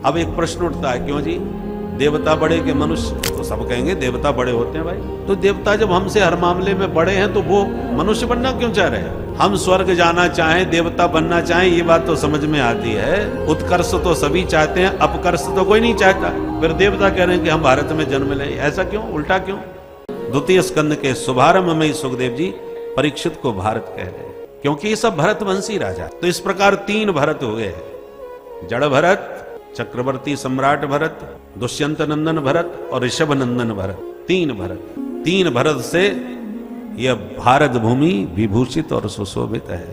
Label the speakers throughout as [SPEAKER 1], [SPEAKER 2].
[SPEAKER 1] अब एक प्रश्न उठता है, क्यों जी देवता बड़े के मनुष्य? तो सब कहेंगे देवता बड़े होते हैं भाई। तो देवता जब हमसे हर मामले में बड़े हैं तो वो मनुष्य बनना क्यों चाह रहे हैं? हम स्वर्ग जाना चाहें, देवता बनना चाहें, ये बात तो समझ में आती है। उत्कर्ष तो सभी चाहते हैं, अपकर्ष तो कोई नहीं चाहता। फिर देवता कह रहे हैं कि हम भारत में जन्म लें, ऐसा क्यों? उल्टा क्यों? द्वितीय स्कंद के शुभारंभ में सुखदेव जी परीक्षित को भारत कह रहे हैं, क्योंकि ये सब भरतवंशी राजा। तो इस प्रकार 3 भरत हुए हैं, जड़ भरत, चक्रवर्ती सम्राट भरत, दुष्यंत नंदन भरत और ऋषभ नंदन भरत। 3 भरत। 3 भरत से यह भारत भूमि विभूषित और सुशोभित है।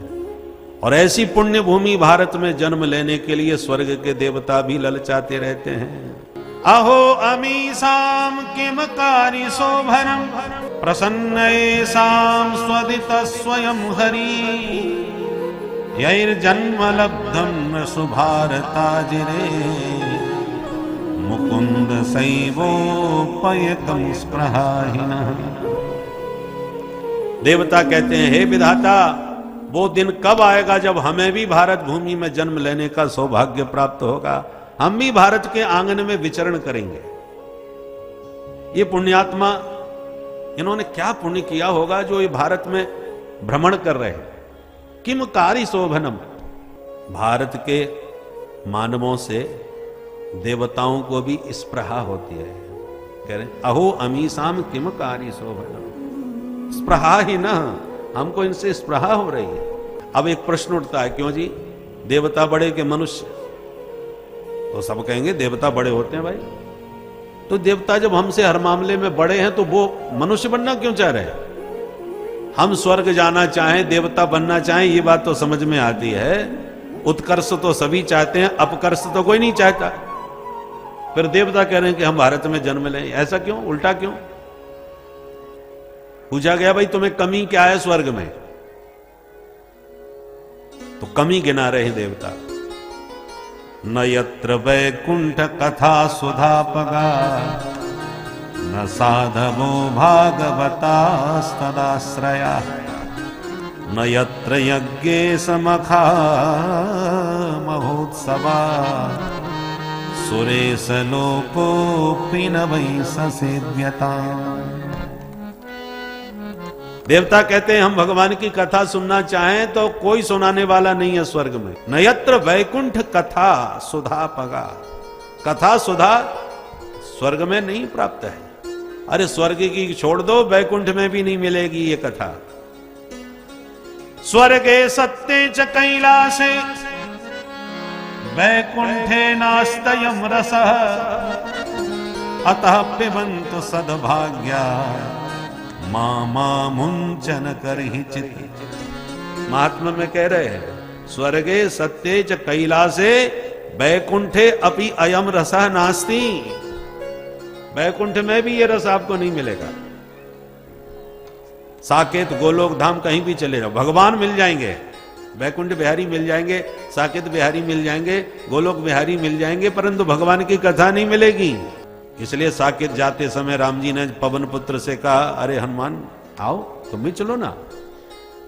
[SPEAKER 1] और ऐसी पुण्य भूमि भारत में जन्म लेने के लिए स्वर्ग के देवता भी ललचाते रहते हैं। अहो अमीसाम किम कारी शोभनम प्रसन्नेसाम स्वदित स्वयं हरि यैर्जन्म लब्धम सुभारताजिरे मुकुंद सैवोपयतम स्पृहाहिनः। देवता कहते हैं, हे विधाता, वो दिन कब आएगा जब हमें भी भारत भूमि में जन्म लेने का सौभाग्य प्राप्त होगा, हम भी भारत के आंगन में विचरण करेंगे। ये पुण्यात्मा, इन्होंने क्या पुण्य किया होगा जो ये भारत में भ्रमण कर रहे हैं। किम कारी शोभनम, भारत के मानवों से देवताओं को भी स्पृहा होती है। कह रहे अहो अमीसाम किम कारी शोभनम, स्पृहा ही ना, हमको इनसे स्पृहा हो रही है। अब एक प्रश्न उठता है, क्यों जी देवता बड़े के मनुष्य? तो सब कहेंगे देवता बड़े होते हैं भाई। तो देवता जब हमसे हर मामले में बड़े हैं तो वो मनुष्य बनना क्यों चाह रहे हैं? हम स्वर्ग जाना चाहें, देवता बनना चाहें, ये बात तो समझ में आती है। उत्कर्ष तो सभी चाहते हैं, अपकर्ष तो कोई नहीं चाहता। फिर देवता कह रहे हैं कि हम भारत में जन्म लें, ऐसा क्यों? उल्टा क्यों? पूछा गया, भाई तुम्हें कमी क्या है स्वर्ग में? तो कमी गिना रहे हैं देवता। न यत्र वैकुंठ कथा सुधापगा न साधवो भागवतास्तदाश्रया न यत्र यज्ञे समखा महोत्सवा सुरेश लोकोऽपि न वै ससेव्यता। देवता कहते हैं हम भगवान की कथा सुनना चाहें तो कोई सुनाने वाला नहीं है स्वर्ग में। न यत्र वैकुंठ कथा सुधा पगा, कथा सुधा स्वर्ग में नहीं प्राप्त है। अरे स्वर्ग की छोड़ दो, वैकुंठ में भी नहीं मिलेगी ये कथा। स्वर्गे सत्ते च कैलासे वैकुंठे नास्तयं रसः अतः पिबन्तु सद्भाग्या मामा मुंचन कर ही चित। महात्मा में कह रहे हैं, स्वर्गे सत्ते च कैलासे वैकुंठे अपि अयम रसः नास्ति। वैकुंठ में भी ये रस आपको नहीं मिलेगा। साकेत गोलोक धाम कहीं भी चले जाओ, भगवान मिल जाएंगे, वैकुंठ बिहारी मिल जाएंगे, साकेत बिहारी मिल जाएंगे, गोलोक बिहारी मिल जाएंगे, परंतु भगवान की कथा नहीं मिलेगी। इसलिए साकेत जाते समय राम जी ने पवन पुत्र से कहा, अरे हनुमान आओ तुम भी चलो ना।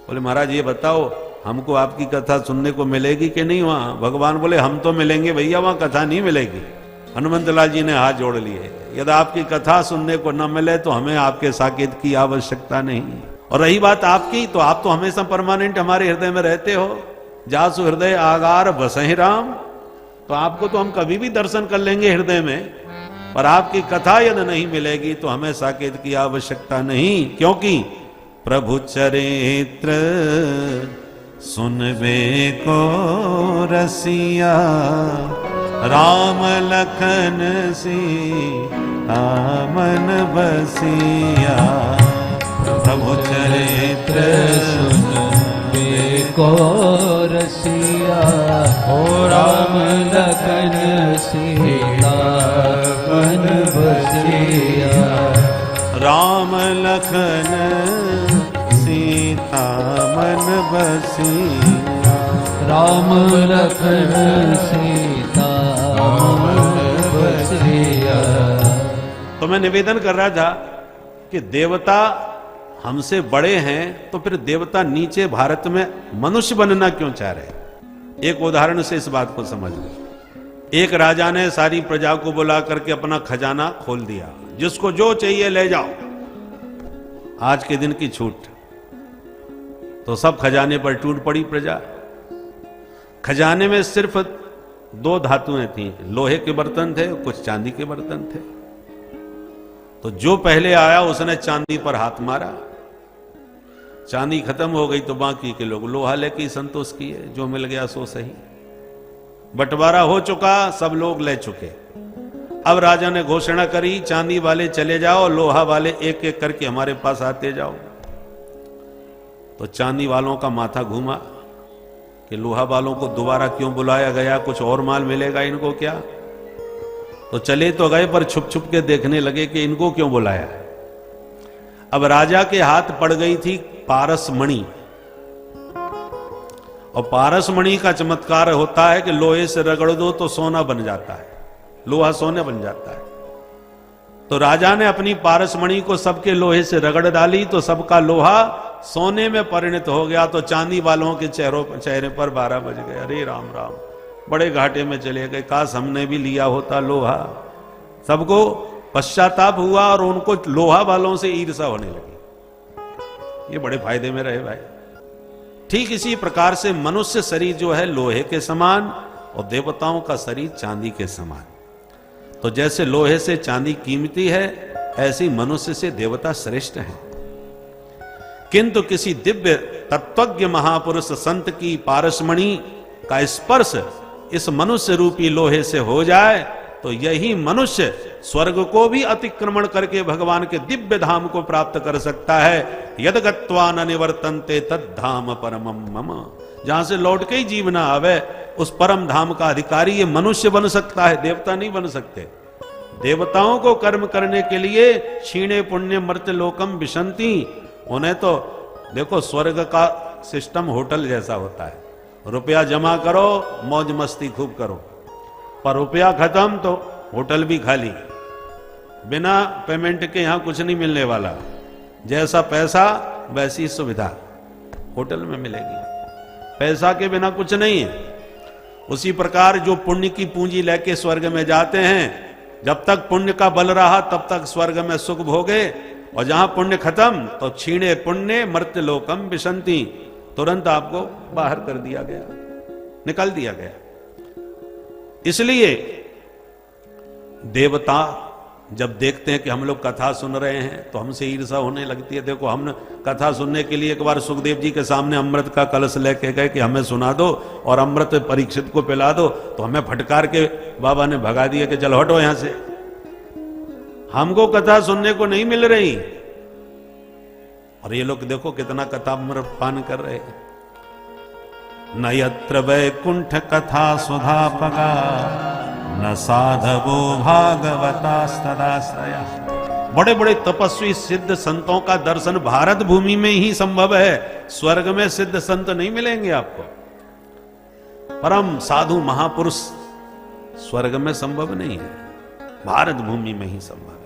[SPEAKER 1] बोले महाराज ये बताओ हमको आपकी कथा सुनने को मिलेगी कि नहीं वहां? भगवान बोले हम तो मिलेंगे भैया, वहां कथा नहीं मिलेगी। हनुमंत लाल जी ने हाथ जोड़ लिए, यदि आपकी कथा सुनने को न मिले तो हमें आपके साकेत की आवश्यकता नहीं। और रही बात आपकी, तो आप तो हमेशा परमानेंट हमारे हृदय में रहते हो। जासु हृदय आगार बसहि राम, तो आपको तो हम कभी भी दर्शन कर लेंगे हृदय में, पर आपकी कथा यदि नहीं मिलेगी तो हमें साकेत की आवश्यकता नहीं। क्योंकि प्रभु चरित्र सुनबे को रसिया राम लखन सीता मन बसिया। प्रभु चरित्र सुनबे को रसिया हो राम लखन सीता मन बसिया। राम लखन सीता मन बसिया। राम लखन सीता मन बसिया। तो मैं निवेदन कर रहा था कि देवता हमसे बड़े हैं तो फिर देवता नीचे भारत में मनुष्य बनना क्यों चाह रहे हैं? एक उदाहरण से इस बात को समझ लो। एक राजा ने सारी प्रजा को बुला करके अपना खजाना खोल दिया, जिसको जो चाहिए ले जाओ, आज के दिन की छूट। तो सब खजाने पर टूट पड़ी प्रजा। खजाने में सिर्फ 2 धातुएं थी, लोहे के बर्तन थे, कुछ चांदी के बर्तन थे। तो जो पहले आया उसने चांदी पर हाथ मारा, चांदी खत्म हो गई तो बाकी के लोग लोहा लेके संतोष किए, जो मिल गया सो सही। बंटवारा हो चुका, सब लोग ले चुके। अब राजा ने घोषणा करी, चांदी वाले चले जाओ, लोहा वाले एक एक करके हमारे पास आते जाओ। तो चांदी वालों का माथा घूमा कि लोहा वालों को दोबारा क्यों बुलाया गया, कुछ और माल मिलेगा इनको क्या। तो चले तो गए, पर छुप छुप के देखने लगे कि इनको क्यों बुलाया। अब राजा के हाथ पड़ गई थी पारस मणि, और पारस मणि का चमत्कार होता है कि लोहे से रगड़ दो तो सोना बन जाता है, लोहा सोने बन जाता है। तो राजा ने अपनी पारस मणि को सबके लोहे से रगड़ डाली, तो सबका लोहा सोने में परिणत हो गया। तो चांदी वालों के चेहरे पर 12 बज गए। अरे राम राम, बड़े घाटे में चले गए, काश हमने भी लिया होता लोहा। सबको पश्चाताप हुआ और उनको लोहा वालों से ईर्ष्या होने लगी। ये बड़े फायदे में रहे भाई। ठीक इसी प्रकार से मनुष्य शरीर जो है लोहे के समान, और देवताओं का शरीर चांदी के समान। तो जैसे लोहे से चांदी कीमती है, ऐसे मनुष्य से देवता श्रेष्ठ है। किंतु किसी दिव्य तत्वज्ञ महापुरुष संत की पारसमणि का स्पर्श इस मनुष्य रूपी लोहे से हो जाए, तो यही मनुष्य स्वर्ग को भी अतिक्रमण करके भगवान के दिव्य धाम को प्राप्त कर सकता है। यद गत्वा न निवर्तन्ते तद धाम परमम मम, जहां से लौट के ही जीव ना आवे, उस परम धाम का अधिकारी ये मनुष्य बन सकता है, देवता नहीं बन सकते। देवताओं को कर्म करने के लिए क्षीणे पुण्य मर्त्य लोकम विशंति, उन्हें तो देखो स्वर्ग का सिस्टम होटल जैसा होता है, रुपया जमा करो, मौज मस्ती खूब करो, पर रुपया खत्म तो होटल भी खाली। बिना पेमेंट के यहां कुछ नहीं मिलने वाला, जैसा पैसा वैसी सुविधा होटल में मिलेगी, पैसा के बिना कुछ नहीं है। उसी प्रकार जो पुण्य की पूंजी लेके स्वर्ग में जाते हैं, जब तक पुण्य का बल रहा तब तक स्वर्ग में सुख भोगे, और जहां पुण्य खत्म तो क्षीणे पुण्य मर्त्य लोकम विशंति, तुरंत आपको बाहर कर दिया गया, निकल दिया गया। इसलिए देवता जब देखते हैं कि हम लोग कथा सुन रहे हैं तो हमसे ईर्ष्या होने लगती है। देखो, हमने कथा सुनने के लिए एक बार सुखदेव जी के सामने अमृत का कलश लेके गए कि हमें सुना दो और अमृत परीक्षित को पिला दो, तो हमें फटकार के बाबा ने भगा दिया कि चलो हटो यहां से, हमको कथा सुनने को नहीं मिल रही। और ये लोग देखो कितना कथा अमृत पान कर रहे हैं। न यत्र वैकुंठ कथा सुधा पगा, न साधवो भागवतास्तदाश्रया। बड़े बड़े तपस्वी सिद्ध संतों का दर्शन भारत भूमि में ही संभव है, स्वर्ग में सिद्ध संत नहीं मिलेंगे आपको। परम साधु महापुरुष स्वर्ग में संभव नहीं है, भारत भूमि में ही संभव है।